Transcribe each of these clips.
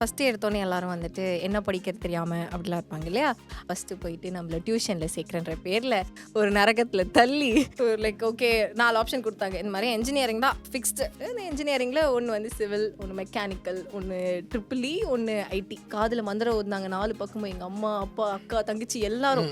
First எடுத்தோன்னே எல்லாரும் வந்துட்டு என்ன படிக்கிறது தெரியாமல் அப்படிலாம் இருப்பாங்க இல்லையா. ஃபஸ்ட்டு போயிட்டு நம்மளை டியூஷனில் சேர்க்குறன்ற பேரில் ஒரு நரகத்தில் தள்ளி லைக் ஓகே 4 ஆப்ஷன் கொடுத்தாங்க. இந்த மாதிரி என்ஜினியரிங் தான் ஃபிக்ஸ்டு. இந்த என்ஜினியரிங்கில் ஒன்று வந்து சிவில், ஒன்று மெக்கானிக்கல், ஒன்று ட்ரிபிள்இ, ஒன்று ஐடி. காதில் மந்திரம் ஓதுனாங்க 4 பக்கமும். எங்கள் அம்மா அப்பா அக்கா தங்கச்சி எல்லாரும்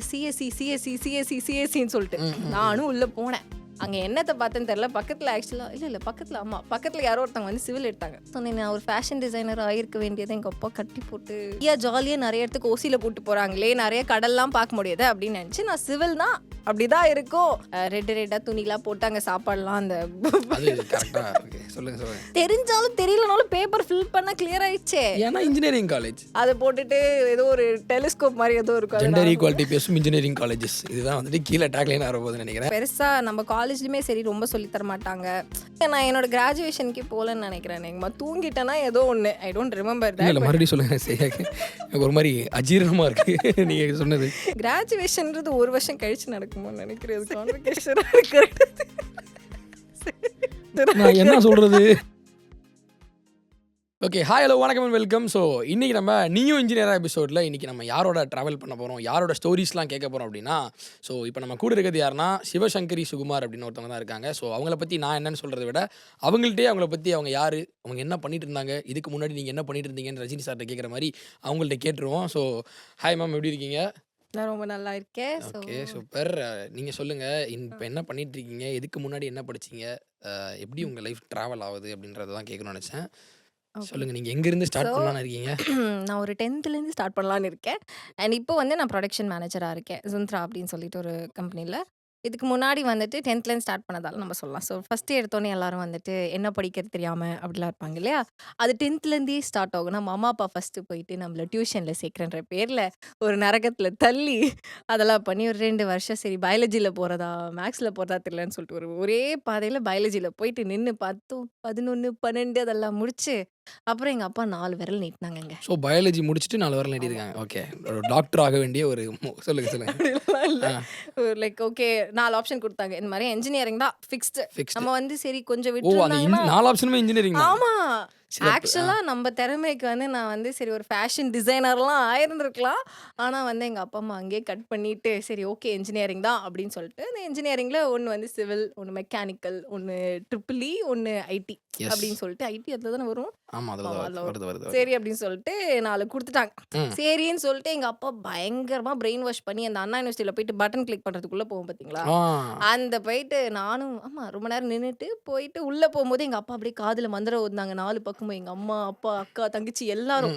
சிஎஸ்சின்னு சொல்லிட்டு நானும் உள்ளே போனேன். அங்கே என்னத்தை பார்த்தேன்னு தெரியல. பக்கத்தில் ஆக்சுவலாக இல்லை பக்கத்தில் அம்மா பக்கத்தில் யாரோ ஒருத்தவங்க வந்து சிவில் எடுத்தாங்க. சொன்னேன் நான் ஒரு ஃபேஷன் டிசைனர் ஆகிருக்க வேண்டியதை எங்கள் அப்பா கட்டி போட்டு ஜாலியாக நிறைய இடத்துக்கு ஓசியில் கூட்டு போகிறாங்களே, நிறைய கடல்லாம் பார்க்க முடியாது அப்படின்னு நினச்சி நான் சிவில்னா அப்படிதான் இருக்கும். ரெட்டாக துணிலாம் போட்டு அங்கே சாப்பாடுலாம் அந்த தெரிஞ்சாலும் தெரியலனாலும் பேப்பர் ஃபில் பண்ண கிளியர் ஆயிடுச்சே. ஏன்னா இன்ஜினியரிங் காலேஜ் அதை போட்டுட்டு ஏதோ ஒரு டெலிஸ்கோப் மாதிரி ஏதோ இருக்கும். ஜெண்டர் ஈக்குவாலிட்டி பேசும் இன்ஜினியரிங் காலேஜஸ் இதுதான் வந்துட்டு கீழே டாக்லைன் வரப்போகுதுன்னு நினைக்கிறேன். பெருசாக நம்ம காலேஜ்லையுமே சரி ரொம்ப சொல்லி தர மாட்டாங்க. நான் என்னோட கிராஜுவேஷனுக்கு போகலன்னு நினைக்கிறேன். எங்கம்மா தூங்கிட்டேன்னா ஏதோ ஒன்று ஐ டோன்ட் ரிமெம்பர். இல்லை மறுபடியும் சொல்லுங்க. சரியாக ஒரு மாதிரி அஜீரணமாக இருக்கு நீங்கள் சொன்னது. கிராஜுவேஷன்றது ஒரு வருஷம் கழிச்சு நடக்குமோன்னு நினைக்கிறேன். நான் என்ன சொல்கிறது. ஓகே, ஹாய் ஹலோ வணக்கம் அண்ட் வெல்கம். ஸோ இன்றைக்கி நம்ம நியூ இன்ஜினியராக எபிசோடில் இன்றைக்கி நம்ம யாரோட ட்ராவல் பண்ண போகிறோம், யாரோட ஸ்டோரிஸ்லாம் கேட்க போகிறோம் அப்படின்னா, ஸோ இப்போ நம்ம கூட இருக்கிறது யாருன்னா சிவசங்கரி சுகுமார் அப்படின்னு ஒருத்தவங்க தான் இருக்காங்க. ஸோ அவங்கள பற்றி நான் என்னன்னு சொல்கிறத விட அவங்கள்ட்டே அவங்கள பற்றி அவங்க யார், அவங்க என்ன பண்ணிட்டு இருந்தாங்க, இதுக்கு முன்னாடி நீங்கள் என்ன பண்ணிட்டு இருந்தீங்கன்னு ரஜினி சார்கிட்ட கேட்குற மாதிரி அவங்கள்ட்ட கேட்டுருவோம். ஸோ ஹாய் மேம், எப்படி இருக்கீங்க? நான் ரொம்ப நல்லா இருக்கேன். Okay super. நீங்கள் சொல்லுங்கள், இப்போ என்ன பண்ணிட்டு இருக்கீங்க, இதுக்கு முன்னாடி என்ன படிச்சீங்க, எப்படி உங்கள் லைஃப் ட்ராவல் ஆகுது அப்படின்றத தான் கேட்கணும்னு நினச்சேன். சொல்லுங்க, நீங்க எங்க இருந்து ஸ்டார்ட் பண்ணலாம்னு இருக்கீங்க? நான் ஒரு 10th ஸ்டார்ட் பண்ணலான்னு இருக்கேன். அண்ட் இப்போ வந்து நான் ப்ரொடக்ஷன் மேனேஜராக இருக்கேன் ஜுந்த்ரா அப்படின்னு சொல்லிட்டு ஒரு கம்பெனியில். இதுக்கு முன்னாடி வந்துட்டு 10th ஸ்டார்ட் பண்ணதால நம்ம சொல்லலாம். ஸோ ஃபஸ்ட்டு எடுத்தோன்னே எல்லாரும் வந்துட்டு என்ன படிக்கிறது தெரியாமல் அப்படிலாம் இருப்பாங்க இல்லையா. அது 10th ஸ்டார்ட் ஆகும். நம்ம அம்மா அப்பா ஃபஸ்ட்டு போயிட்டு நம்மளை டியூஷனில் சேர்க்குறன்ற பேரில் ஒரு நரகத்தில் தள்ளி அதெல்லாம் பண்ணி ஒரு 2 வருஷம் சரி பயாலஜியில் போகிறதா மேக்ஸில் போகிறதா தெரியலன்னு சொல்லிட்டு ஒரே பாதையில் பயாலஜியில் போயிட்டு நின்று 10, 11, 12 அதெல்லாம் முடிச்சு அப்புறம் எங்கள் அப்பா 4 விரல் நீட்டினாங்கங்க. ஸோ பயாலஜி முடிச்சுட்டு 4 விரல் நீட்டிருக்காங்க. ஓகே, ஒரு டாக்டர் ஆக வேண்டிய ஒரு சொல்லுங்க. அப்படிலாம் இல்லை. லைக் ஓகே 4 ஆப்ஷன் கொடுத்தாங்க. இந்த மாதிரி என்ஜினியரிங் தான் ஃபிக்ஸ்டு. நம்ம வந்து சரி கொஞ்சம் ஓ, அந்த விட்டு 4 ஆப்ஷனுமே இன்ஜினியரிங் தான். ஆமா. ஆக்சுவலா நம்ம திறமைக்கு வந்து நான் வந்து சரி ஒரு ஃபேஷன் டிசைனர்லாம் ஆயிருந்திருக்கலாம். ஆனா வந்து எங்க அப்பா அம்மா அங்கேயே கட் பண்ணிட்டு சரி ஓகே என்ஜினியரிங் தான் அப்படின்னு சொல்லிட்டு அந்த என்ஜினியரிங்ல ஒன்று வந்து சிவில், ஒன்று மெக்கானிக்கல், ஒன்று ட்ரிபிள்இ, ஒன்று ஐடி அப்படின்னு சொல்லிட்டு ஐடி அதில் தானே வரும். ஆமா, அதுல வருது. சரி அப்படின்னு சொல்லிட்டு 4 கொடுத்துட்டாங்க. சரின்னு சொல்லிட்டு எங்க அப்பா பயங்கரமா பிரெயின் வாஷ் பண்ணி அந்த அண்ணா யூனிவர்சிட்டியில போயிட்டு பட்டன் கிளிக் பண்றதுக்குள்ள போவோம் பாத்தீங்களா. அந்த போயிட்டு நானும் ஆமா ரொம்ப நேரம் நின்றுட்டு போயிட்டு உள்ள போகும்போது எங்க அப்பா அப்படியே காதுல மந்திரம் ஓதுனாங்க 4 பக்கமும். எங்க அம்மா அப்பா அக்கா தங்கச்சி எல்லாரும்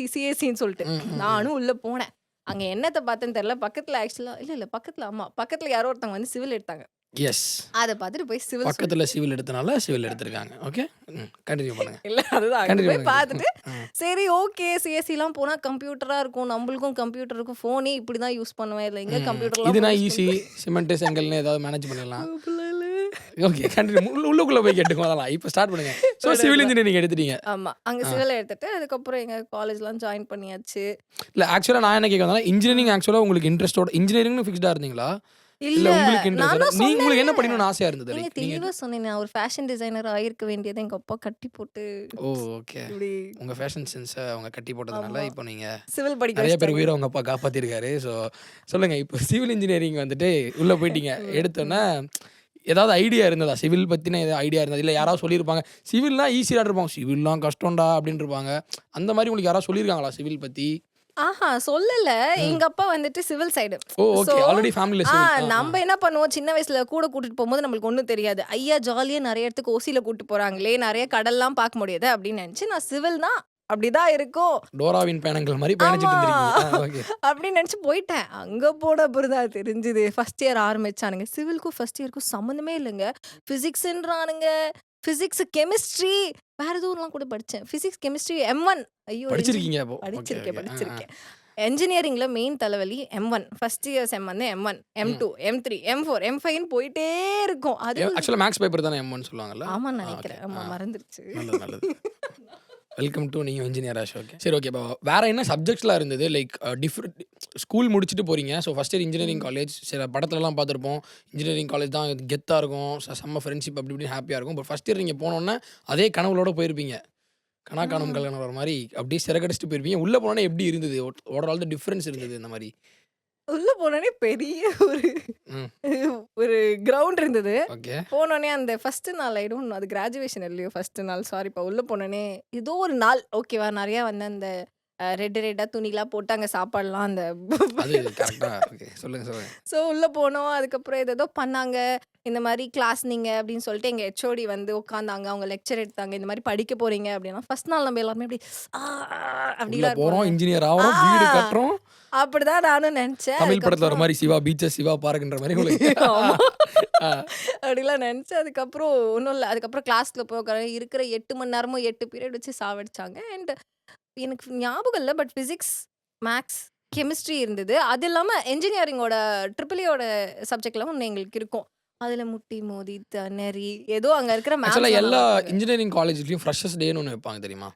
சிஎஸ்சின்னு சொல்லிட்டு நானும் உள்ள போனேன். அங்க என்னத்தை பார்த்தேன்னு தெரியல. பக்கத்துல ஆக்சுவலா இல்ல பக்கத்துல அம்மா பக்கத்துல யாரோ ஒருத்தவங்க வந்து சிவில் எடுத்தாங்க. எஸ், அதை பார்த்துட்டு போய் சிவில் பக்கத்துல சிவில் எடுத்தனால சிவில் எடுத்திருக்காங்க. ஓகே, கண்டினியூ பண்ணுங்க. இல்ல அதுதான் போய் பார்த்துட்டு சரி ஓகே சிஎஸ்சிலாம் போனா கம்ப்யூட்டரா இருக்கும், நம்மளுக்கும் கம்ப்யூட்டர் இருக்கும், போனே இப்படிதான் யூஸ் பண்ணுவேன். இல்லை எங்க கம்ப்யூட்டர்லாம் இதுனா ஈஸி, சிமெண்ட் செங்கல்னு ஏதாவது மேனேஜ் பண்ணிடலாம். Okay, continue. உள்ளுக்குள்ள போய் கேட்டுக்கோ, அதெல்லாம் இப்போ ஸ்டார்ட் பண்ணுங்க. ஸோ சிவில் இன்ஜினியரிங் எடுத்துட்டீங்க. ஆமா, அங்க சிவில் எடுத்துட்டு அதுக்கப்புறம் எங்க காலேஜ்லாம் ஜாயின் பண்ணியாச்சு. இல்ல ஆக்சுவலா நான் என்ன கேட்க வந்தேன்னா, இன்ஜினியரிங் ஆக்சுவலா உங்களுக்கு இன்ட்ரெஸ்டோட இன்ஜினியரிங்னு ஃபிக்ஸ்டா இருந்தீங்களா? இல்ல உங்களுக்கு இன்ட்ரெஸ்ட் நீங்க உங்களுக்கு என்ன பண்ணணும்னு ஆசையா இருந்தது? நீங்க தெளிவா சொன்னீங்க நான் ஒரு ஃபேஷன் டிசைனர் ஆகிருக்க வேண்டியதை எங்க அப்பா கட்டி போட்டு. ஓ ஓகே, உங்க ஃபேஷன் சென்ஸ் அவங்க கட்டி போட்டதுனால இப்போ நீங்க சிவில் படிக்க நிறைய பேர் உயிரை உங்க அப்பா காப்பாத்திருக்காரு. ஸோ சொல்லுங்க, இப்போ சிவில் இன்ஜினியரிங் வந்துட்டு உள்ள போயிட்டீங்க. எடுத்தோன்னே ஏதாவது ஐடியா இருந்ததா? சிவில் பத்தின ஏதாவது ஐடியா இருந்தது? இல்லை யாராவது சொல்லியிருப்பாங்க சிவில்னா ஈஸியாக இருப்பாங்க, சிவில்லாம் கஷ்டம்டா அப்படின்னு இருப்பாங்க. அந்த மாதிரி உங்களுக்கு யாராவது சொல்லியிருக்காங்களா சிவில் பத்தி? ஆஹா சொல்லல. எங்க அப்பா வந்துட்டு சிவில் சைடு. ஓ ஓகே, ஆல்ரெடி ஃபேமிலில சிவில். நம்ம என்ன பண்ணுவோம், சின்ன வயசுல கூட கூட்டிட்டு போகும்போது நம்மளுக்கு ஒன்றும் தெரியாது. ஐயா ஜாலியா நிறைய இடத்துக்கு ஓசியில கூட்டு போறாங்களே, நிறைய கடல்லாம் பார்க்க முடியாது அப்படின்னு நினைச்சு நான் சிவில்னா அப்படிதான் இருக்கும், டோராவின் பயணங்கள் மாதிரி பயணிச்சிட்டு இருந்தீங்க அப்படின்னு நினைச்சு போயிட்டேன். அங்க போட அப்புறம் தெரிஞ்சுது. ஃபர்ஸ்ட் இயர் ஆரம்பிச்சானுங்க. சிவிலுக்கும் ஃபர்ஸ்ட் இயருக்கும் சம்மந்தமே இல்லைங்க. பிசிக்ஸ்ன்றானுங்க, பிசிக்ஸ் கெமிஸ்ட்ரி வேற எதுவும் கூட படிச்சேன். பிசிக்ஸ் கெமிஸ்ட்ரி M1 ஐயோ படிச்சிருக்கீங்க. படிச்சிருக்கேன். என்ஜினியரிங்ல மெயின் தலைவலி M1 ஃபர்ஸ்ட் இயர் செம் வந்து M1, M2, M3, M4, M5 போயிட்டே இருக்கும். அது ஆக்சுவலா மேக்ஸ் பேப்பர் தானே M1 சொல்லுவாங்கல்ல. ஆமான்னு நினைக்கிறேன். ஆமா மறந்துருச்சு. நல்லது. Welcome to new engineer Ashok. சரி ஓகே, இப்போ வேற என்ன சப்ஜெக்ட்ஸ்லாம் இருந்தது? லைக் டிஃப்ரெண்ட் ஸ்கூல் முடிச்சுட்டு போறீங்க. So first year engineering college. சில படத்துலலாம் பார்த்துருப்போம். இன்ஜினியரிங் காலேஜ் தான் கெத்தா இருக்கும். செம்ம ஃப்ரெண்ட்ஷிப் அப்படி இப்படின்னு ஹேப்பியா இருக்கும். பட் ஃபர்ஸ்ட் இயர் நீங்க போனோனே அதே கனவுகளோட போயிருப்பீங்க. கனா ஆ. காணும் கல்யாணம் வர மாரி அப்படியே சிறகடிச்சுட்டு போயிருப்பீங்க. உள்ள போனோனே எப்படி இருந்தது? ஓவரால் த டிஃபரன்ஸ் இருந்தது இந்த மாரி? உள்ள போனோனே பெரிய ஒரு ம். ஒரு கிரவுண்ட் இருந்தது. ஓகே. போனோனே அந்த ஃபர்ஸ்ட் நாள் ஐ டோன்ட் நோ அது கிராஜுவேஷன் இல்லையோ ஃபர்ஸ்ட் நாள் சாரிப்பா. உள்ள போனோனே ஏதோ ஒரு நாள் ஓகேவா நெறையா வந்து அந்த ரெட்டா துணிலாம் போட்டு அங்க சாப்பாடுலாம் அந்த அது கரெக்ட்டா ஓகே. சொல்லுங்க, சொல்லுங்க. ஸோ உள்ள போனோம். அதுக்கப்புறம் ஏதேதோ பண்ணாங்க. இந்த மாரி கிளாஸ் நீங்க அப்படின்னு சொல்லிட்டு எங்க ஹெச்ஓடி வந்து உட்காந்தாங்க. அவங்க லெக்சர் எடுத்தாங்க. இந்த மாரி படிக்க போறீங்க அப்படின்னா, ஃபர்ஸ்ட் நாள் நம்ம எல்லாருமே அப்படி ஆ உள்ள அப்படிலாம் போறோம், இருப்போம்ல. இன்ஜினியர் ஆ ஆகுறோம், வீடு கட்டுறோம். அப்படிதான் நானும் நெனச்சேன். தமிழ் படத்துல வர அதுக்கப்புறம் மாரி சிவா பீச்ச சிவா பார்க்ன்ற மாரி உங்களுக்கு. ஆமா. ஆ. அப்படிலாம் நெனச்சேன். அதுக்கப்புறம் ஒண்ணும் இல்ல. அதுக்கப்புறம் கிளாஸ்ல போய் உட்கார்ந்து இருக்கிற 8 மணி நேரமும் 8 பீரியட் வச்சு சாவடிச்சாங்க. அண்ட் எனக்கு ஞாபகம் இல்ல. பட் பிசிக்ஸ், மேத்ஸ், கெமிஸ்ட்ரி இருந்தது. அது இல்லாம என்ஜினியரிங்கோட ட்ரிபிள் ஈயோட சப்ஜெக்ட்லாம் ஒண்ணு எங்களுக்கு இருக்கும். அதுல முட்டி, மோதி, திணறி ஏதோ அங்க இருக்கிற ஆக்சுவலா மேம்ஸ்லாம் எல்லா நல்லா இருப்பாங்க. இன்ஜினியரிங் காலேஜ்லயும் ஃப்ரெஷர்ஸ் டேன்னு ஒண்ணு வைப்பாங்க தெரியுமா?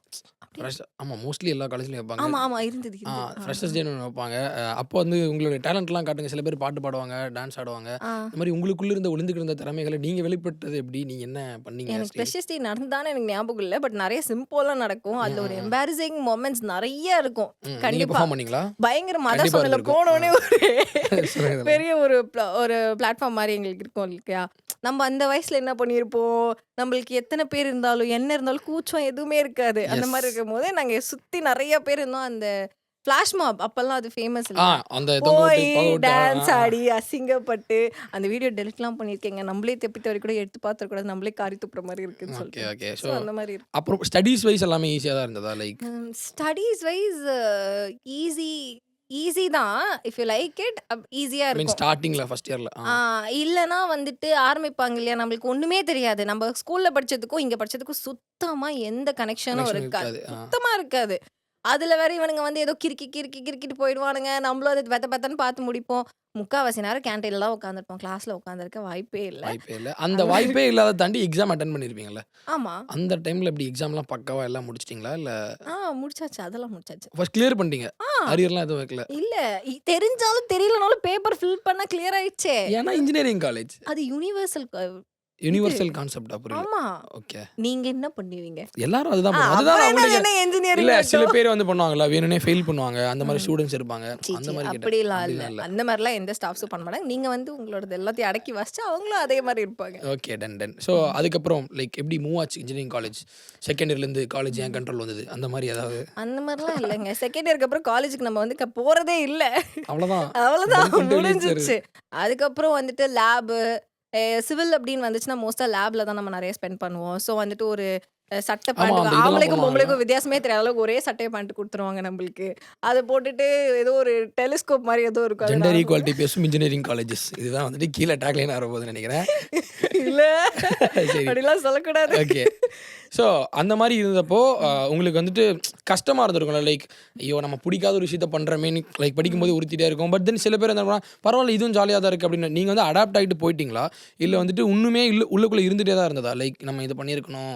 அப்படியா? ஆமா மோஸ்ட்லி எல்லா காலேஜ்லயும் வைப்பாங்க. ஆமா, ஆமா. இருந்தது, ஆ இருந்தது. ஆ, ஃப்ரெஷர்ஸ் டேன்னு ஒண்ணு வைப்பாங்க. அப்போ வந்து உங்களுடைய டேலண்ட்லாம் காட்டுங்க. சில பேர் பாட்டு பாடுவாங்க, டான்ஸ் ஆடுவாங்க. ஆ. இந்த மாரி உங்களுக்குள்ள இருந்த ஒளிந்து கிடந்த திறமைகள நீங்க வெளிப்பட்டது எப்படி? நீங்க என்ன பண்ணீங்க எனக்கு ஸ்டேஜ்? ஃப்ரெஷர்ஸ் டே நடந்தான்னு எனக்கு ஞாபகம் இல்ல. பட் நெறைய சிம்பிளா நடக்கும். ம், அதுல ம், ஒரு ம். எம்பாரசிங் மொமெண்ட்ஸ் நெறைய இருக்கும். நீங்க கண்டிப்பா. பெர்ஃபார்ம் பண்ணீங்களா? பயங்கரமா அதான் கண்டிப்பா சொன்னேன்ல இருந்திருக்கும். போனோனே ஒரு சொல்லுங்க, சொல்லுங்க. பெரிய ஒரு பிளாட்ஃபார்ம் மாரி எங்களுக்கு இருக்கும் இல்லையா? நம்ம அந்த வயசுல என்ன பண்ணியிருப்போம்? நம்மளுக்கு எத்தன பேர் இருந்தாலும், என்ன இருந்தாலும் கூச்சம் எதுவுமே இருக்காது. அந்த எஸ். மாரி இருக்கும்போது நாங்க சுத்தி நெறைய பேர் இருந்தோம். அந்த ஃபிளாஷ் மாப் அப்பல்லாம் அது ஃபேமஸ் ஆ இல்லையா? அந்த தொங்க விட்டு, போயி புகை விட்டு டான்ஸ் ஆடி, அசிங்கப்பட்டு, அந்த வீடியோ டெலிட்லாம் பண்ணியிருக்கேங்க. நம்மளே தெப்பி தவறி கூட எடுத்து பார்த்துறக்கூடாது. நம்மளே காரி துப்புற மாரி இருக்குன்னு ஓகே, சொல்லிட்டு. ஓகே. ஸோ அந்த மாரி இருக்கு. அப்புறம் ஸ்டடீஸ் வைஸ் எல்லாமே ஈஸியா தான் இருந்ததா? Like studies wise easy easy தான். இஃப் யூ லைக் இட் ஈஸியா ஐ மீன் இருக்கும். ஸ்டார்ட்டிங்ல ஃபர்ஸ்ட் இயர்ல. இல்லன்னா வந்துட்டு ஆரம்பிப்பாங்க இல்லையா? நம்மளுக்கு ஒண்ணுமே தெரியாது. நம்ம ஸ்கூல்ல படிச்சதுக்கும், இங்க படிச்சதுக்கும் சுத்தமா எந்த கனெக்ஷனும் கனெக்ஷன் இருக்காது. இருக்காது. சுத்தமா இருக்காது. அதுல வேற இவனுங்க வந்து ஏதோ கிறுக்கிட்டு போயிடுவானுங்க. நம்மளும் அது பெத்த பெத்தன்னு பார்த்து முடிப்போம். முக்காவாசி நேரம் கேன்டீன்ல தான் உட்காந்துருப்போம். கிளாஸ்ல உட்காந்துருக்க வாய்ப்பே இல்ல. வாய்ப்பே இல்ல. அந்த அந்த மாரி வாய்ப்பே இல்லாத தாண்டி எக்ஸாம் அட்டெண்ட் பண்ணியிருப்பீங்கல்ல? ஆமா. அந்த டைம்ல எப்படி எக்ஸாம்லாம் பக்காவா எல்லாம் முடிச்சிட்டீங்களா? இல்ல முடிச்சாச்சு. அதெல்லாம் முடிச்சாச்சு. ஃபர்ஸ்ட் கிளியர் பண்ணிட்டீங்க. ஆ அரியர்லாம் எதுவும் வைக்கல. இல்ல. தெரிஞ்சாலும் தெரியலனாலும் பேப்பர் ஃபில் பண்ணா கிளியர் ஆயிடுச்சே. ஏன்னா இன்ஜினியரிங் காலேஜ். அது யுனிவர்சல் இது. யுனிவர்சல் கான்செப்ட்டா புரியல. ஆமா. ஓகே. நீங்க என்ன பண்ணுவீங்க? எல்லாரும் அதுதான் பண்ணுவாங்க. அதுதான் அப்புறம் நான் என்ன உங்கள்ட்ட என்ன இல்ல என்ஜினியரிங் சில மட்டும்? பேர் வந்து பண்ணுவாங்கல்ல, வேணும்னே ஃபெயில் பண்ணுவாங்க. அந்த மாரி ம். ஸ்டூடண்ட்ஸ் இருப்பாங்க. சீ, அந்த சீ. மாரி கேட்டேன். அப்படிலாம் இல்ல. அப்படிலாம் இல்ல. அந்த மாரிலாம் எந்த ஸ்டாஃப்ஸும் பண்ண மாட்டாங்க. நீங்க வந்து உங்களோடது எல்லாத்தையும் அடக்கி வாசிச்சா, அவங்களும் அதே மாரி இருப்பாங்க. ஓகே. Ton, ton. ஸோ ம். அதுக்கப்புறம் லைக் எப்படி மூவ் ஆச்சு இன்ஜினியரிங் காலேஜ்? செகண்ட் இயர்லேருந்து காலேஜ் என் ம். கண்ட்ரோல் வந்தது. அந்த மாரி ஏதாவது? அந்த மாரிலாம் இல்லங்க. செகண்ட் இயர்க்கு அப்புறம் காலேஜுக்கு நம்ம வந்து போறதே இல்ல. அவ்வளோதான். அவ்வளோதான் பங்க் பண்ணிட்டு வெளிய முடிஞ்சிருச்சு. அதுக்கப்புறம் வந்துட்டு லேபு, சிவில் அப்படின்னு வந்துச்சுன்னா மோஸ்ட்டா லேப்ல தான் நம்ம நெறைய ஸ்பெண்ட் பண்ணுவோம். ஸோ வந்துட்டு ஒரு சட்டை, ஆமா. பேண்ட் அந்த இதெல்லாம் ஆம்பளைக்கும், பண்ணுவாங்கல்ல. பொம்பளைக்கும் வித்தியாசமே தெரியாத அளவுக்கு ஒரே சட்டை, பேண்ட் குடுத்துருவாங்க நம்பளுக்கு. அத போட்டுட்டு ஏதோ ஒரு டெலிஸ்கோப் மாரி ஏதோ இருக்கும். அது ஜெண்டர் நான் ஈக்குவாலிட்டி பேசும் இன்ஜினியரிங் காலேஜஸ். இதுதான் வந்துட்டு கீழ டேக்லைன் வரப்போகுதுன்னு நெனைக்கிறேன். இல்ல. சரி. அப்படிலாம் சொல்லக்கூடாது. ஓகே. ஸோ அந்த மாரி இருந்தப்போ உங்களுக்கு வந்துட்டு கஷ்டமா இருந்திருக்கும்ல. லைக் ஐயோ! நம்ம பிடிக்காத ஒரு விஷயத்த பண்றோமேன்னு லைக் படிக்கும்போது ம். உறுத்திட்டே இருக்கும். பட் தென் சில பேர் என்ன பண்ணுவாங்க, பரவால்ல இதுவும் ஜாலியா தான் இருக்கு அப்படின்னு. நீங்க வந்து அடாப்ட் ஆகிட்டு போயிட்டீங்களா? இல்ல ம். வந்துட்டு இன்னுமே உள்ளுக்குள்ள இருந்துட்டே தான் இருந்ததா? லைக் நம்ம இத பண்ணியிருக்கணும்,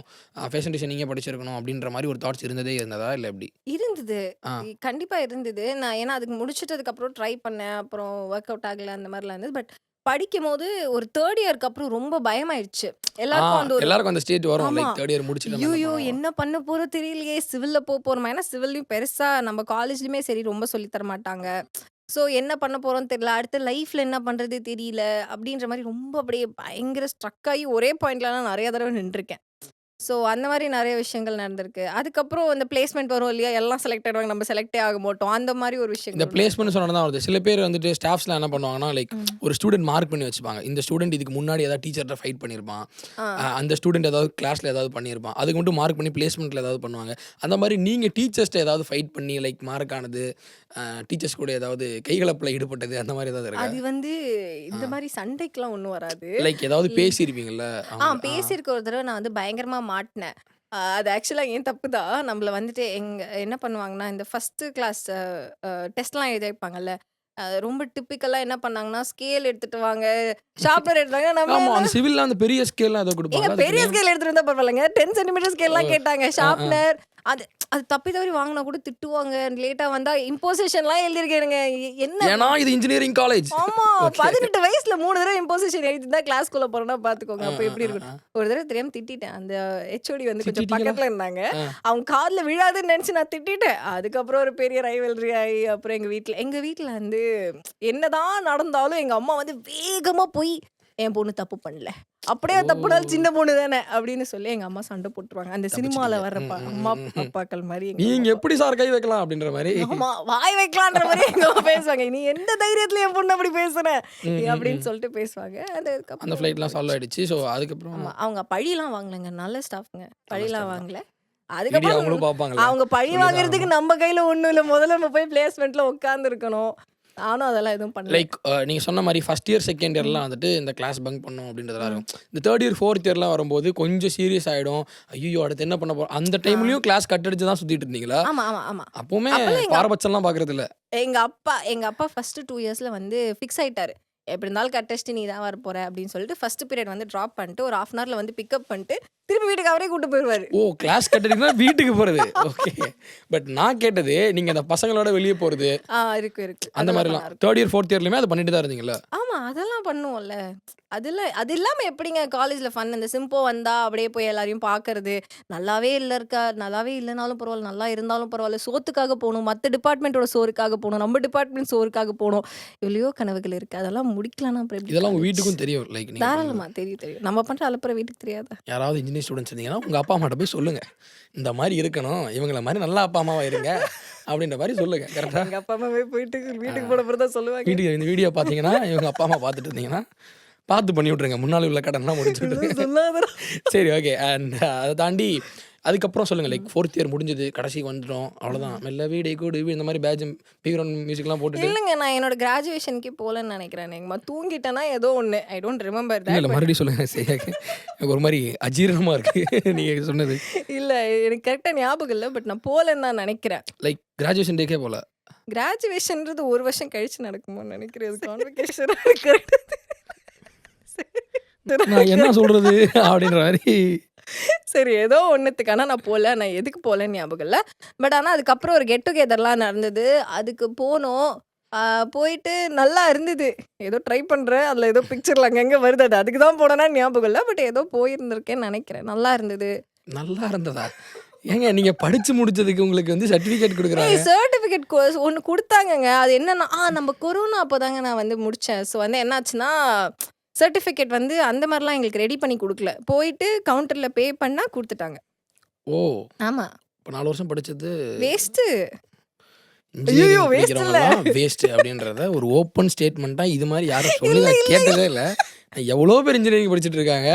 ஃபேஷன் டிசைனிங்கே படிச்சிருக்கணும் அப்படின்ற மாரி ஒரு தாட்ஸ் இருந்ததா? இல்ல எப்படி? இருந்தது. ஆ. கண்டிப்பா இருந்தது. நான் ஏன்னா அதுக்கு முடிச்சிட்டதுக்கு அப்புறம் ட்ரை பண்ணேன். அப்புறம் ஒர்க் அவுட் ஆகல அந்த மாரிலாம் இருந்தது. பட் படிக்கும்போது ஒரு 3 இயர்க்கு அப்புறம் ரொம்ப பயமாயிடுச்சு. ஆ எல்லாருக்கும் அந்த ஒரு எல்லாருக்கும் அந்த ஸ்டேஜ் வரும். ஆமா. லைக் 3 இயர் முடிச்சுட்டு நம்ம என்ன ஐய்யயோ! பண்ணுவோம்? என்ன பண்ண போறோம் தெரியலையே! சிவில்ல போறோமா? ஏன்னா சிவில்லயும் பெருசா நம்ம காலேஜ்லயுமே சரி ரொம்ப சொல்லி தர மாட்டாங்க. ஸோ என்ன பண்ண போறோம்னு தெரியல. அடுத்து லைஃப்ல என்ன பண்றது தெரியல. அப்படின்ற மாரி ரொம்ப அப்படியே பயங்கர ஸ்ட்ரக் ஆகி ஒரே பாயிண்ட்ல நான் நெறைய தடவ நின்றுருக்கேன். ஸோ அந்த மாரி நெறைய விஷயங்கள் நடந்திருக்கு. அதுக்கப்புறம் இந்த பிளேஸ்மென்ட் வரும் இல்லையா? எல்லாம் செலக்ட் ஆயிடுவாங்க. நம்ம செலக்டே ஆக மாட்டோம். அந்த மாரி ஒரு இந்த விஷயங்கள் நடக்கும். பிளேஸ்மெண்ட்னு சொன்னோன தான் வருது. சில பேர் வந்துட்டு ஸ்டாஃப்ஸ்லாம் என்ன பண்ணுவாங்கன்னா, லைக் ம். ஒரு ஸ்டூடண்ட் மார்க் பண்ணி வச்சுப்பாங்க. இந்த ஸ்டூடண்ட் இதுக்கு முன்னாடி ஏதாவது டீச்சர்ட்ட ஃபைட் பண்ணியிருப்பான். ஆ. அந்த ஸ்டூடண்ட் ஏதாவது கிளாஸ்ல ஏதாவது பண்ணியிருப்பான். அதுக்கு மட்டும் மார்க் பண்ணி பிளேஸ்மெண்ட்ல ஏதாவது பண்ணுவாங்க. அந்த மாரி நீங்க டீச்சர்ஸ்ட்ட ஏதாவது ஃபைட் பண்ணி லைக் மார்க் ஆனது, டீச்சர்ஸ் கூட ஏதாவது கைகலப்புல ஈடுபட்டது அந்த மாரி ஏதாவது இருக்கா? அது வந்து ஆ. இந்த மாரி சண்டைக்குலாம் ஒண்ணும் வராது. லைக் ஏதாவது இ பேசியிருப்பீங்கல்ல அவங்க பேசியிருக்க ஒரு தடவ நான் வந்து பயங்கரமா மாட்டுனேன். அது ஆக்சுவலா என் தப்பு தான். நம்மள வந்துட்டு என்ன பண்ணுவாங்கன்னா, இந்த ஃபர்ஸ்ட் கிளாஸ் டெஸ்ட்லாம் எழுத வைப்பாங்கல்ல. ரொம்ப டிப்பிக்கலா என்ன பண்ணாங்கன்னா, ஸ்கேல் எடுத்துட்டு வாங்க, ஷார்ப்னர் எடுத்துட்டு வாங்க. நம்ம ஆமா. என்ன அந்த சிவில்ல அந்த பெரிய ஸ்கேல்லாம் ஏதோ ஏங்க குடுப்பாங்கல்ல. அதுக்கு பெரிய நேம் ஸ்கேல் எடுத்துட்டு வந்தா பரவாயில்லங்க. 10 சென்டிமீட்டர் ஓ! ஸ்கேல்லாம் கேட்டாங்க. ஆ, ஆ. ஷார்ப்னர் அது அது தப்பி தவறி வாங்கினா கூட திட்டுவாங்க. லேட்டா வந்தா இம்போசிஷன்லாம் எழுதியிருக்கேனுங்க. என்ன ஏன்னா இது இன்ஜினியரிங் காலேஜ். ஆமா. ஓகே. 18 வயசுல 3 தடவ இம்போசிஷன் எழுதிருந்தா கிளாஸ்க்குள்ள போறேன்னா பாத்துக்கோங்க. ஆ, அப்ப ஆ, எப்படி ஆ, இருக்கும்? ஆ. ஒரு தடவ தெரியாம திட்டிட்டேன். அந்த ஹெச்ஓடி வந்து கொஞ்சம் திட்டிட்டீங்களா? பக்கத்துல இருந்தாங்க. ஆ. அவங்க காதுல விழாதுன்னு நெனச்சு நான் திட்டிட்டேன். அதுக்கப்புறம் ஒரு பெரிய ரைவல்ரி ஆயி, அப்புறம் எங்க வீட்ல வந்து என்னதான் நடந்தாலும் எங்க அம்மா வந்து வேகமா போய், "என் பொண்ணு தப்பு பண்ணல. அப்படியே தப்புனாலும் ஓ! சின்ன பொண்ணு தானே" அப்படின்னு சொல்லி எங்க அம்மா சண்டை போட்டுருவாங்க. அந்த சினிமால தப்பிச்சிட்டீங்க. வர்ற ம், ம், அம்மா, ம், ம். அப்பாக்கள் மாரி எங்க அம்மா, நீங்க அப்பா. எப்படி சார் கை வைக்கலாம் அப்படின்ற மாரி. ஆமா. வாய் வைக்கலான்ற மாரி எங்க அம்மா பேசுவாங்க. "நீ எந்த தைரியத்துல என் பொண்ண அப்படி பேசுன?" ம், ம், அப்படின்னு ம். சொல்லிட்டு பேசுவாங்க. அந்த அதுக்கப்புறம் ஃப்ளைட்லாம் சால்வ் போயிடுச்சு. ஆயிடுச்சு. ஸோ அதுக்கப்புறம் ஆமா. அவங்க பழிலாம் வாங்கலங்க. நல்ல ஸ்டாஃப்ங்க. நல்ல பழிலாம் ஸ்டாஃப் தான். வாங்கல. வீடியோ அதுக்கப்புறம் அவங்களும் பார்ப்பாங்கல்ல. அவங்க பழி சொல்லி தான் வாங்குறதுக்கு ஆகணும். நம்ம கையில ஒண்ணும் இல்ல. முதல்ல நம்ம போய் பிளேஸ்மெண்ட்ல உட்கார்ந்துருக்கணும். நானும் அதெல்லாம் எதுவும் பண்ணல. லைக் நீங்க சொன்ன மாரி ஃபர்ஸ்ட் இயர், செகண்ட் ம். இயர்லாம் வந்துட்டு இந்த கிளாஸ் பங்க் பண்ணோம் அப்படின்றதெல்லாம் ம். இருக்கும். இந்த 3 இயர், 4த் இயர்லாம் வரும்போது கொஞ்சம் சீரியஸ் ஆயிடும். ஐய்யய்யோ! அடுத்து என்ன பண்ண போறோம்? அந்த ஆ. டைம்லயும் கிளாஸ் கட் அடிச்சு தான் சுத்திட்டு இருந்தீங்களா? ஆமா, ஆமா, ஆமா. அப்பவுமே அப்பல்லாம் பாரபட்சம்லாம் பார்க்கறது இல்ல. எங்க அப்பா ஃபர்ஸ்ட் 2 இயர்ஸ்ல வந்து ஃபிக்ஸ் ஆயிட்டாரு. எப்படி இருந்தாலும் கட் அடிச்சுட்டு நீ தான் வரப்போற அப்படின்னு சொல்லிட்டு ஃபர்ஸ்ட் பீரியட் வந்து டிராப் பண்ணிட்டு ஒரு 1/2 அன் ஹவர்ல வந்து பிக்கப் பண்ணிட்டு திருப்பி வீட்டுக்கு அவரே கூட்டு போயிருவாரு. ஓ! கிளாஸ் கட் அடிக்கணும்னா வீட்டுக்கு போறது. ஓகே. பட் நான் கேட்டது நீங்க அந்த பசங்களோட வெளிய போறது, இருக்கு. அந்த அதெல்லாம் மாரிலாம். பண்ணா இருக்கும். 3 இயர், 4த் இயர்லயுமே அத பண்ணிட்டு தான் இருந்தீங்களா? ஆமா. அதெல்லாம் பண்ணுவோம்ல. அது இல்லாம எப்படிங்க காலேஜ்ல ஃபன் இந்த சிம்போ வந்தா அப்படியே போய் எல்லாரையும் பார்க்கறது. நல்லாவே இல்லனாலும் பரவால்ல, நல்லா இருந்தாலும் பரவால்ல. சோத்துக்காக போணும். மத்த டிபார்ட்மெண்ட்டோட சோறுக்காக போணும். நம்ம டிபார்ட்மெண்ட் சோறுக்காக போணும். எவ்வளையோ கனவுகள் இருக்கு. அதெல்லாம் முடிக்கலனா அப்புறம் எப்படி இதெல்லாம் உங்க காலேஜ்? வீட்டுக்கும் தெரியும். லைக் நீங்க பண்றது. தாராளமா தெரியும். நம்ம பண்ற அலப்பற வீட்டுக்கு தெரியாதா? யாராவது இன்ஜினியரிங் ஸ்டூடண்ட்ஸ் இருந்தீங்கன்னா, உங்க அப்பா அம்மாட்ட போய் சொல்லுங்க. இந்த மாரி இருக்கணும். இவங்கள மாரி நல்ல அப்பா அம்மாவா இருங்க. அப்படின்ற மாரி சொல்லுங்க. கரெக்ட்டா? எங்க அப்பா அம்மாவே போயிட்டு வீட்டுக்கு போன பிறகு தான் சொல்லுவாங்க. வீட்டுக்கு இந்த வீடியோ பார்த்தீங்கன்னா, இவங்க அப்பா அம்மா பார்த்துட்டு இருந்தீங்கன்னா, பார்த்து பண்ணி விட்டுருங்க. முன்னால உள்ள கடன்லாம் முடிச்சு விட்டுருங்க. எதுவும் சொல்லாதடா. சரி, ஓகே. அண்ட் அத தாண்டி அதுக்கப்புறம் சொல்லுங்க. லைக் 4த் இயர் முடிஞ்சது. கடைசிக்கு வந்துட்டோம். அவ்வளோதான். மெல்ல வீடே கூடு இந்த மாரி பேக்ரவுண்ட் மியூசிக்லாம் போட்டுட்டு இல்லங்க. நான் என்னோட கிராஜுவேஷனுக்கே போலன்னு நெனைக்கிறேன். எங்கம்மா தூங்கிட்டேனா ஏதோ ஒண்ணு. ஐ டோன்ட் ரிமெம்பர் இல்ல, தட். மறுபடியும் சொல்லுங்க. சரியா எனக்கு ஒரு மாரி அஜீரணமா இருக்கு. நீங்க சொன்னது. இல்ல எனக்கு கரெக்ட்டா ஞாபகம் இல்ல. பட் நான் போலன்னு தான் நெனைக்கிறேன். லைக் கிராஜுவேஷன் டேக்கே போல. கிராஜுவேஷன்ன்றது 1 வருஷம் கழிச்சு நடக்குமோன்னு நெனைக்கிறேன். அது கான்வகேஷனா கரெக்ட்டா நான் என்ன சொல்றது? அப்படின்ற மாரி. சரி ஏதோ ஒண்ணுத்துக்கு. ஆனா நான் போல. நான் எதுக்கு போலன்னு ஞாபகம் இல்ல. பட் ஆனா அதுக்கப்புறம் ஒரு கெட் டுகெதர்லாம் நடந்தது. அதுக்கு போனோம். போயிட்டு நல்லா இருந்தது. ஏதோ ட்ரை பண்றேன். அதுல ஏதோ பிக்சர்ல அங்கங்க வருது. அது அதுக்கு தான் போனேனான்னு ஞாபகம் இல்ல. பட் ஏதோ போயிருந்திருக்கேன்னு நெனைக்கிறேன். நல்லா இருந்தது. நல்லா இருந்ததா? ஏங்க நீங்க படிச்சு முடிச்சதுக்கு உங்களுக்கு வந்து சர்டிஃபிகேட் குடுக்குறாங்க. சர்டிஃபிகேட் கோர்ஸ் ஒண்ணு குடுத்தாங்கங்க. அது என்னன்னா, நம்ம கொரோனா அப்பதாங்க நான் வந்து முடிச்சேன். ஸோ வந்து என்னாச்சுன்னா, சர்டிஃபிகேட் வந்து அந்த மாரிலாம் எங்களுக்கு ரெடி பண்ணி குடுக்கல. போயிட்டு கவுண்டர்ல பே பண்ணா குடுத்துட்டாங்க. ஓ! ஆமா. இப்ப 4 வருஷம் படிச்சது வேஸ்ட்டு. ஐய்யய்யோ! இன்ஜினியரிங் வேஸ்ட் இல்ல. படிக்கிறவங்கலாம் வேஸ்ட் அப்படின்றத ஒரு ஓப்பன் ஸ்டேட்மெண்ட்டா இது மாரி யாரும் சொல்லி இல்ல, நான் இல்ல, கேட்டதே இல்ல. இல்ல. எவ்வளோ பேர் இன்ஜினியரிங் படிச்சுட்டு இருக்காங்க.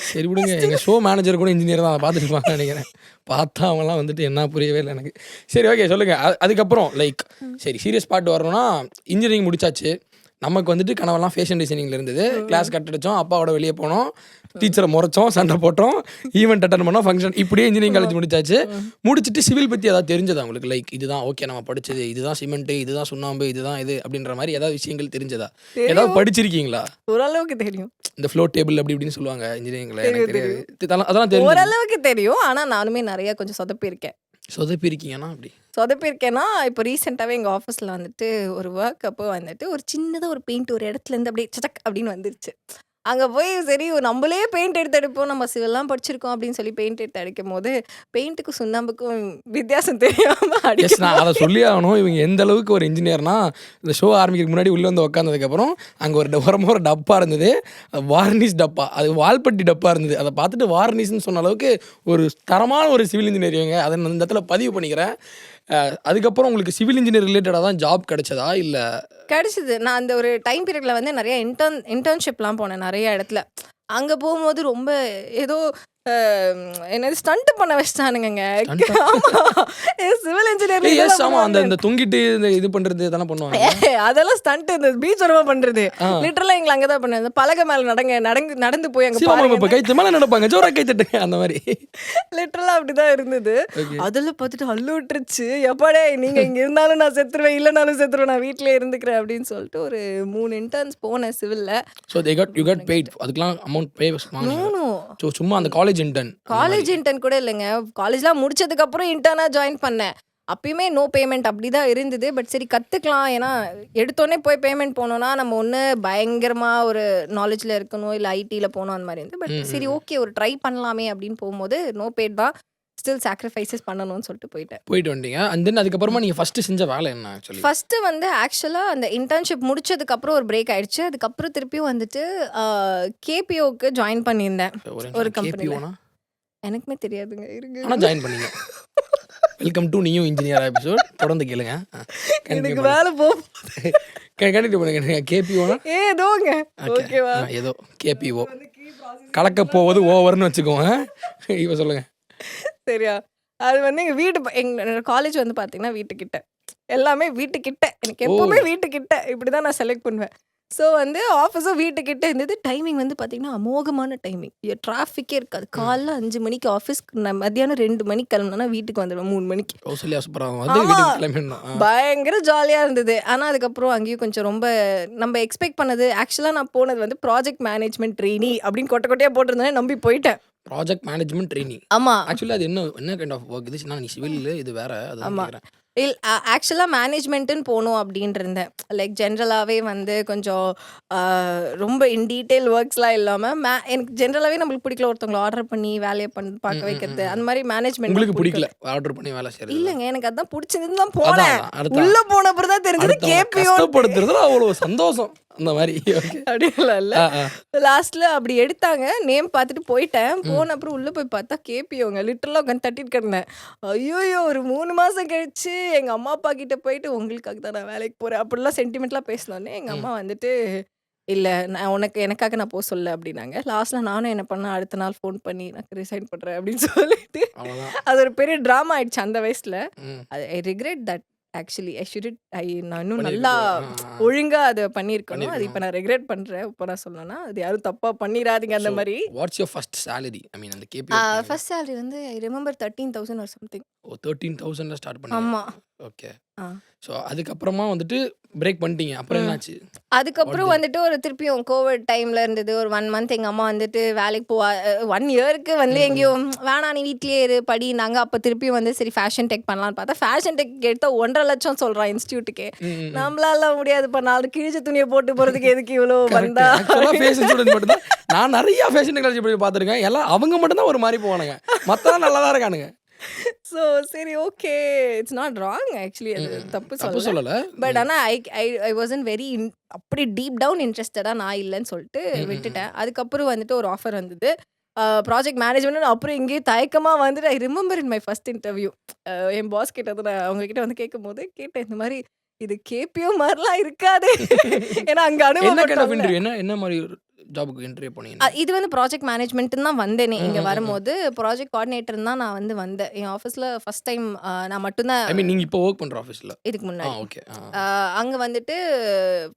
சரி விடுங்க. எங்க ஷோ மேனேஜர் கூட இன்ஜினியர் தான். அத பார்த்துருப்பாங்கன்னு நெனைக்கிறேன். பார்த்தா அவங்கலாம் வந்துட்டு என்ன புரியவே இல்ல எனக்கு. சரி, ஓகே, சொல்லுங்க. அதுக்கப்புறம் லைக் சரி சீரியஸ் பார்ட் வரணும்னா, இன்ஜினியரிங் முடிச்சாச்சு. நமக்கு வந்துட்டு கனவெல்லாம் ஃபேஷன் டிசைனிங்ல இருந்தது. கிளாஸ் கட் அடிச்சோம். அப்பாவோட வெளிய போனோம். டீச்சர மொறச்சோம். சண்டை போட்டோம். ஈவென்ட் அட்டெண்ட் பண்ணோம். ஃபங்ஷன் இப்படியே இன்ஜினியரிங் காலேஜ் முடிச்சாச்சு. முடிச்சுட்டு சிவில் பத்தி ஏதாவது தெரிஞ்சதா உங்களுக்கு? லைக் இதுதான் ஓகே நம்ம படிச்சது. இதுதான் சிமெண்ட், இதுதான் சுண்ணாம்பு, இதுதான் இது அப்படின்ற மாரி ஏதாவது விஷயங்கள் தெரிஞ்சதா? ஏதாவது தெரியும். படிச்சிருக்கீங்களா? ஓரளவுக்கு தெரியும். இந்த ஃப்ளோ டேபிள் அப்படி இப்படின்னு சொல்லுவாங்க இன்ஜினியரிங்ல. எனக்கு தெரியும், தெரியாது. தெரியும். அதெல்லாம் தெரிஞ்சது. ஓரளவுக்கு தெரியும். ஆனா நானுமே நெறைய கொஞ்சம் சொதப்பியிருக்கேன். சொதப்பி இருக்கீங்கன்னா அப்படி. சொதப்பியிருக்கேன்னா, இப்போ ரீசென்ட்டாவே எங்க ஆஃபீஸ்ல வந்துட்டு ஒரு வொர்க் அப்போ வந்துட்டு ஒரு சின்னதா ஒரு பெயிண்ட் ஒரு இடத்துலேருந்து அப்படியே சடக் அப்படின்னு வந்துருச்சு. அங்க போய் சரி நம்மளே பெயிண்ட் எடுத்து அடிப்போம். நம்ம சிவில்லாம் படிச்சிருக்கோம் அப்படின்னு சொல்லி பெயிண்ட் எடுத்து அடிக்கும்போது, பெயிண்ட்டுக்கும் சுண்ணாம்புக்கும் வித்தியாசம் தெரியாம எஸ், நான் அடிக்கும்போது அத சொல்லியே ஆகணும். இவங்க எந்த அளவுக்கு ஒரு இன்ஜினியர்னா, இந்த ஷோ ஆரம்பிக்கிறதுக்கு முன்னாடி உள்ள வந்து உட்காந்ததுக்கப்புறம், அங்க ஓரமா ஒரு டப்பா இருந்தது. வார்னிஷ் டப்பா. அது வால்பட்டி டப்பா இருந்தது. அத பார்த்துட்டு வார்னிஷ்ன்னு சொன்ன அளவுக்கு ஒரு தரமான ஒரு சிவில் இன்ஜினியர் இவங்க. அத நான் இந்த இடத்துல பதிவு பண்ணிக்கிறேன். அதுக்கப்புறம் உங்களுக்கு சிவில் இன்ஜினியர் ரிலேட்டடா தான் ஜாப் கிடைச்சதா? இல்ல கிடைச்சது. நான் அந்த ஒரு டைம் பீரியட்ல வந்து நெறைய இன்டர்ன்ஷிப்லாம் போனேன் நெறைய இடத்துல. அங்க போகும்போது ரொம்ப ஏதோ என்னது ஸ்டண்ட் பண்ண வச்சுட்டானுங்கங்க. ஸ்டண்ட்டா? ஆமா. சிவில் இன்ஜினியர்ல எஸ், இதெல்லாம் ஆமா. அந்த பண்ணுவாங்க. இந்த தொங்கிட்டு இந்த இது பண்றது இதெல்லாம் பண்ணுவாங்க. அதெல்லாம் ஸ்டண்ட் இந்த பீச் ஓரமா பண்றது. ஆ. லிட்டரலா எங்கள அங்க தான் பண்ணது. அந்த பலகை மேல நடந்து போய் அங்க சிவா மேம் இப்ப பாருங்க. கை மேல நடப்பாங்க. ஜோரா கை தட்டுங்க அந்த மாரி. லிட்டரலா அப்படிதான் இருந்தது. ஓகே. அதெல்லாம் பார்த்துட்டு ஹல்லு விட்டுருச்சு. எப்பாடே நீங்க இங்க இருந்தாலும் நான் செத்துருவேன், இல்லனாலும் செத்துருவேன். நான் வீட்லயே இருந்துக்கிறேன் அப்படின்னு சொல்லிட்டு ஒரு 3 இன்டர்ன்ஸ் போனேன் சிவில்ல. So you got paid. அதுக்கெல்லாம் அமௌண்ட் நோ வாங்குனீங்களா? நோ. ஸோ சும்மா அந்த college college intern college intern கூட இல்லைங்க. காலேஜ்லாம் முடிச்சதுக்கப்புறம் இன்டர்னா ஜாயின் பண்ணேன். அப்பயுமே நோ பேமெண்ட் அப்படிதான் இருந்தது. பட் சரி கத்துக்கலாம். ஏன்னா எடுத்தோனே போய் பேமெண்ட் போனோம்னா, நம்ம ஒண்ணு பயங்கரமா ஒரு நாலேஜ்ல இருக்கணும். இல்ல ஐடில போணும் அந்த மாரி இருந்தது. பட் சரி ஓகே ஒரு ட்ரை பண்ணலாமே அப்படின்னு போகும்போது, நோ பெய்ட் தான். ஸ்டில் சாக்ரிஃபைசஸ் பண்ணணும்னு சொல்லிட்டு போயிட்டேன். போயிட்டு வந்துட்டீங்க. அண்ட் தென் அதுக்கப்புறமா நீங்க ஃபர்ஸ்ட் செஞ்ச வேலை என்ன ஆக்சுவலி? ஃபர்ஸ்ட்டு வந்து ஆக்சுவலா அந்த இன்டர்ன்ஷிப் முடிச்சதுக்கப்புறம் ஒரு பிரேக் ஆயிடுச்சு. அதுக்கப்புறம் திருப்பியும் வந்துட்டு கேபிஓக்கு ஜாயின் பண்ணியிருந்தேன். ஒரு கம்பெனில. கேபிஓனா? எனக்குமே தெரியாதுங்க. இருங்க. ஆனா ஜாயின் பண்ணீங்க. Welcome to new engineer episode. தொடர்ந்து கேளுங்க. எனக்கு வேலை போகுது. கண்டினியூ பண்ணுங்க. கேபிஓனா? ஏதோங்க. ஓகேவா? ஏதோ கேபிஓ. கலக்க போவது ஓவர்னு வச்சுக்கோங்க. இப்போ சொல்லுங்க. சரியா? அது வந்து எங்க எங்க காலேஜ் வந்து பார்த்தீங்கன்னா வீட்டுக்கிட்ட. எல்லாமே வீட்டுக்கிட்ட. எனக்கு எப்பவுமே வீட்டுக்கிட்ட. இப்படிதான் நான் செலக்ட் பண்ணுவேன். ஸோ வந்து ஆஃபீஸும் வீட்டுக்கிட்ட இருந்தது. டைமிங் வந்து பார்த்தீங்கன்னா, அமோகமான டைமிங். டிராஃபிக்கே இருக்காது. காலைல 5 மணிக்கு ஆஃபீஸ்க்கு நான் மத்தியானம் 2 மணிக்கு கிளம்புனேன்னா வீட்டுக்கு வந்துடுவேன் 3 மணிக்கு. கௌசல்யா சூப்பரா வந்து வீட்டுக்கு கிளம்பிடணும். பயங்கர ஜாலியா இருந்தது. ஆனா அதுக்கப்புறம் அங்கேயும் கொஞ்சம் ரொம்ப நம்ம எக்ஸ்பெக்ட் பண்ணது ஆக்சுவலா நான் போனது வந்து ப்ராஜெக்ட் மேனேஜ்மென்ட் ட்ரெய்னி அப்படின்னு கொட்ட கொட்டையா போட்டிருந்தேன். நம்பி போயிட்டேன். Project management trainee. ஆமா. ஆக்சுவலி அது என்ன கைண்ட் ஆஃப் வொர்க் இது? நான் சிவில் இது வேற. அதான் ஆமா. கேக்குறேன். ஆக்சுவலா மேனேஜ்மெண்ட்டுன்னு போணும் அப்படின்னு இருந்தேன். லைக் ஜென்ரலாவே வந்து கொஞ்சம் ரொம்ப இன் டீட்டெயில் ஒர்க்ஸ்லாம் இல்லாம எனக்கு ஜென்ரலாவே நம்மளுக்கு பிடிக்கல ஒருத்தவங்கள ஆர்டர் பண்ணி வேலையை பார்க்க வைக்கிறது. அந்த மாதிரி மேனேஜ்மெண்ட் உங்களுக்கு பிடிக்கல ஆர்டர் பண்ணி வேலை செய்யறது? இல்லங்க. எனக்கு அதான் பிடிச்சதுன்னு தான் போனேன். உள்ள போன அப்புறம் தான் தெரிஞ்சது கேபிஓ கஷ்டப்படுத்துறதுல அவ்வளவு சந்தோஷம். அந்த மாதிரி அப்படிலாம் இல்ல. லாஸ்ட்ல அப்படி எடுத்தாங்க. நேம் பார்த்துட்டு போயிட்டேன். போன அப்புறம் உள்ள போய் பார்த்தா கேபிஓங்க. லிட்டரலா உட்காந்து தட்டிட்டு கிடந்தேன். ஐயோயோ ஒரு 3 மாசம் கழிச்சு எங்க அம்மா அப்பா கிட்ட போயிட்டு உங்களுக்காக தான் நான் வேலைக்கு போறேன் அப்படிலாம் சென்டிமெண்ட்லாம் பேசினோடனே எங்க அம்மா வந்துட்டு இல்ல நான் எனக்காக நான் போக சொல்ல அப்படின்னாங்க. லாஸ்ட்ல நானும் என்ன பண்ணேன் அடுத்த நாள் ஃபோன் பண்ணி நான் ரிசைன் பண்றேன் அப்படின்னு சொல்லிட்டு அது ஒரு பெரிய டிராமா ஆயிடுச்சு அந்த வயசுல. ஐ ரிக்ரெட் தட் ஆக்சுவலி நான் இன்னும் நல்லா ஒழுங்கா அதை பண்ணியிருக்கணும். அது இப்போ நான் ரெக்ரெட் பண்றேன். இப்போ நான் சொல்லணும்னா அது யாரும் தப்பா பண்ணிடாதீங்க அந்த மாதிரி. What's your first salary? I mean அந்த கேபிஓ ஃபர்ஸ்ட் salary வந்து ஐ ரிமெம்பர் 13,000 ஆர் சம்திங். 13,000ல ஸ்டார்ட் பண்ணீங்க. ஆமா. ஓகே. ஸோ அதுக்கப்புறமா வந்துட்டு பிரேக் பண்ணிட்டீங்க. அப்புறம் என்னாச்சு? அதுக்கப்புறம் வந்துட்டு ஒரு திருப்பியும் கோவிட் டைம்ல இருந்தது. ஒரு 1 மந்த் எங்க அம்மா வந்துட்டு வேலைக்கு 1 இயருக்கு வந்து எங்கேயும் வேணாம் நீ வீட்லயே இரு படினாங்க. அப்போ திருப்பியும் வந்து சரி ஃபேஷன் டெக் பண்ணலான்னு பார்த்தா ஃபேஷன் டெக் எடுத்தா 1.5 லட்சம் சொல்றான் இன்ஸ்டியூட்டுக்கே. நம்மளால முடியாதுப்பா. 4 கிழிச்ச துணியை போட்டு போறதுக்கு எதுக்கு இவ்வளோ வந்தா? ஃபேஷன் ஸ்டூடெண்ட் மட்டும் தான். நான் நிறைய ஃபேஷன் டெக்னாலஜி போய் பார்த்துருக்கேன். எல்லாம் அவங்க மட்டும் தான் ஒரு மாதிரி போவானுங்க. மற்றலாம் நல்லா தான் இருக்கானுங்க. ஸோ சரி okay it's not wrong actually. அது தப்பு சொல்லல. பட் ஆனால் ஐ வாசன்ட் வெரி அப்படி டீப் டவுன் இன்ட்ரெஸ்டடாக நான் இல்லைன்னு சொல்லிட்டு விட்டுட்டேன். அதுக்கப்புறம் வந்துட்டு ஒரு ஆஃபர் வந்தது ப்ராஜெக்ட் மேனேஜ்மெண்ட். அப்புறம் இங்கேயும் தயக்கமாக வந்துட்டு I remember in my first interview என் பாஸ் கிட்ட வந்து நான் அவங்க கிட்ட வந்து கேட்கும் போது கேட்டேன் இந்த மாதிரி இது கேபிஓ மாதிரிலாம் இருக்காது. ஏன்னா அங்கே அனுபவம் என்ன மாதிரி ஜாபுக்கு இன்டர்வியூ போனீங்க? இது வந்து ப்ராஜெக்ட் மேனேஜ்மெண்ட் தான் வந்தேனே. இங்க வரும்போது ப்ராஜெக்ட் கோஆர்டினேட்டர் தான் நான் வந்து வந்தேன். என் ஆஃபீஸ்ல ஃபர்ஸ்ட் டைம் நான் மட்டும்தான். ஐ மீன் நீங்க இப்போ வர்க் பண்ற ஆஃபீஸ்ல இதுக்கு முன்னாடி ஓகே. அங்க வந்துட்டு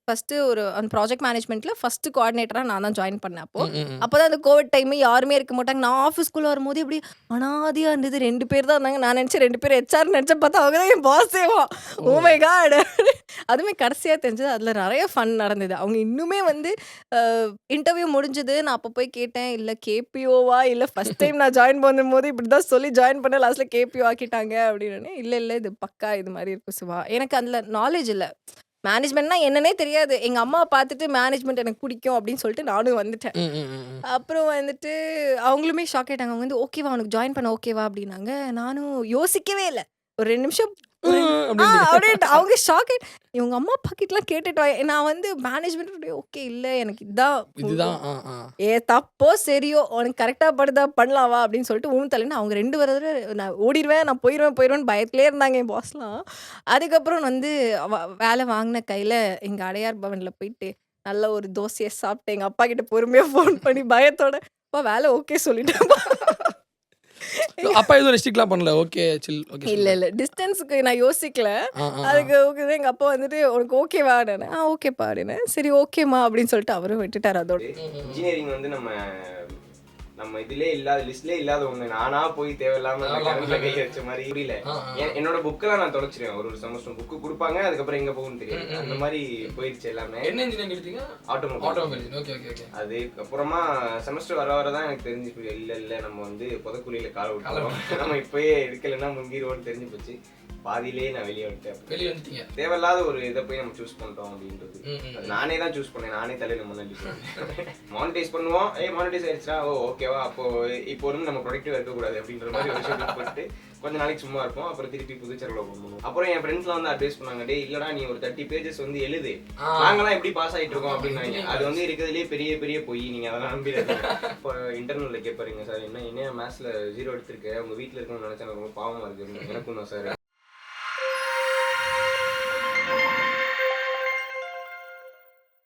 ஃபர்ஸ்ட் ஒரு அந்த ப்ராஜெக்ட் மேனேஜ்மெண்ட்ல ஃபர்ஸ்ட் கோஆர்டினேட்டரா நான் தான் ஜாயின் பண்ணேன். அப்போதான் அந்த கோவிட் டைம் யாருமே இருக்க மாட்டாங்க. நான் ஆஃபீஸ்க்குள்ள வரும்போது இப்படி அனாதியா இருந்தது. 2 பேர் தான் இருந்தாங்க. நான் நினைச்சேன் 2 பேர் ஹெச்ஆர் நினைச்சேன். பார்த்தா அவங்க தான் என் பாஸேவா. Oh my God. அதுவுமே கடைசியா தெரிஞ்சது அதுல நிறைய ஃபன் நடந்தது. அவங்க இன்னுமே வந்து இன்டர்வியூ முடிஞ்சது. நான் அப்போ போய் கேட்டேன் இல்லை கேபிஓவா இல்லை ஃபர்ஸ்ட் டைம் நான் ஜாயின் பண்ணும்போது இப்படி தான் சொல்லி ஜாயின் பண்ண லாஸ்ட்டில் கேபிஓ ஆக்கிட்டாங்க அப்படின்னு. இல்லை இது பக்கா இது மாதிரி இருக்கும் சிவா. எனக்கு அதில் நாலேஜ் இல்லை. மேனேஜ்மெண்ட்னா என்னன்னே தெரியாது. எங்கள் அம்மா பார்த்துட்டு மேனேஜ்மெண்ட் எனக்கு பிடிக்கும் அப்படின்னு சொல்லிட்டு நானும் வந்துட்டேன். அப்புறம் வந்துட்டு அவங்களுமே ஷாக் ஆயிட்டாங்க. அவங்க வந்து ஓகேவா உனக்கு ஜாயின் பண்ண ஓகேவா அப்படின்னாங்க. நானும் யோசிக்கவே இல்லை. ஒரு 2 நிமிஷம் அப்படின்ட்டு அவங்க ஷாக். இவங்க அம்மா பாக்கெட்லாம் கேட்டுட்டு நான் வந்து மேனேஜ்மெண்ட் ஓகே இல்லை எனக்கு இதுதான் தப்போ சரியோ உனக்கு கரெக்டாக படுதா பண்ணலாவா அப்படின்னு சொல்லிட்டு தலைன்னு அவங்க 2 வரது நான் ஓடிடுவேன் நான் போயிடுவேன் பயத்திலே இருந்தாங்க என் பாஸ்லாம். அதுக்கப்புறம் வந்து வேலை வாங்கின கையில் எங்கள் அடையார் பவனில் போயிட்டு நல்ல ஒரு தோசையை சாப்பிட்டு எங்கள் அப்பா கிட்ட பொறுமையாக ஃபோன் பண்ணி பயத்தோட அப்பா வேலை ஓகே சொல்லிட்டேன். அப்பா எதுவும் ரெஸ்ட்ரிக்ட்லாம் பண்ணல. Okay chill okay. இல்ல டிஸ்டன்ஸ்க்கு நான் யோசிக்கல. அதுக்கு ஓகே எங்க அப்பா வந்துட்டு உனக்கு ஓகேவா ஓகேப்பா அப்படின்னேன். சரி ஓகேம்மா அப்படின்னு சொல்லிட்டு அவரும் விட்டுட்டார். அதோட இன்ஜினியரிங் வந்து நம்ம நம்ம இதுலயே இல்லாத லிஸ்ட்லயே இல்லாத ஒண்ணு நானா போய் தேவையில்லாம கை வச்ச மாதிரி புரியல. என்னோட புக்கெல்லாம் நான் தொலைச்சிருவேன். ஒரு செமஸ்டர் புக்கு கொடுப்பாங்க, அதுக்கப்புறம் எங்க போகும்னு தெரியாது. அந்த மாதிரி போயிடுச்சு எல்லாமே. என்ன இன்ஜினியரிங் எடுத்தீங்க? ஆட்டோமொபைல். Okay okay okay. அதுக்கப்புறமா செமஸ்டர் வர வரதான் எனக்கு தெரிஞ்சு இல்ல நம்ம வந்து புதக்குழியில கால விட்டுறோம், நம்ம இப்பயே எடுக்கலைன்னா முங்கிடுவோம்னு தெரிஞ்சு போச்சு. பாதியிலேயே நான் வெளியே வந்துட்டேன். தேவையில்லாத ஒரு இதை போய் நம்ம சூஸ் பண்ணிட்டோம் அப்படின்றது. நானே தான் சூஸ் பண்ணேன், நானே தலையில முன்னாடி மானிட்டைஸ் பண்ணுவோம். மானிட்டைஸ் ஆயிடுச்சா, ஓகேவா, அப்போ இப்போ வந்து நம்ம ப்ரொடக்டிவா இருக்கக்கூடாது அப்படின்ற மாதிரி ஒரு விஷயம் போட்டு கொஞ்ச நாளைக்கு சும்மா இருப்போம். அப்புறம் திருப்பி புதுச்சேரியில் பண்ணுவோம். அப்புறம் என் ஃப்ரெண்ட்ஸ்லாம் வந்து அட்வைஸ் பண்ணாங்க, டே இல்லடா நீ ஒரு 30 பேஜஸ் வந்து எழுது, நாங்களாம் எப்படி பாஸ் ஆகிட்டு இருக்கோம் அப்படின்னாங்க. அது வந்து இருக்கிறதுலேயே பெரிய பெரிய பொய், நீங்க அதெல்லாம் நம்பிடாது. இப்போ இன்டர்னல்ல கேட்பாருங்க, சார் என்ன மேத்ஸ்ல 0 எடுத்திருக்கேன், உங்க வீட்டில் இருக்கணும்னு நினைச்சா ரொம்ப பாவமா இருக்கு. எனக்கும் தான் சார்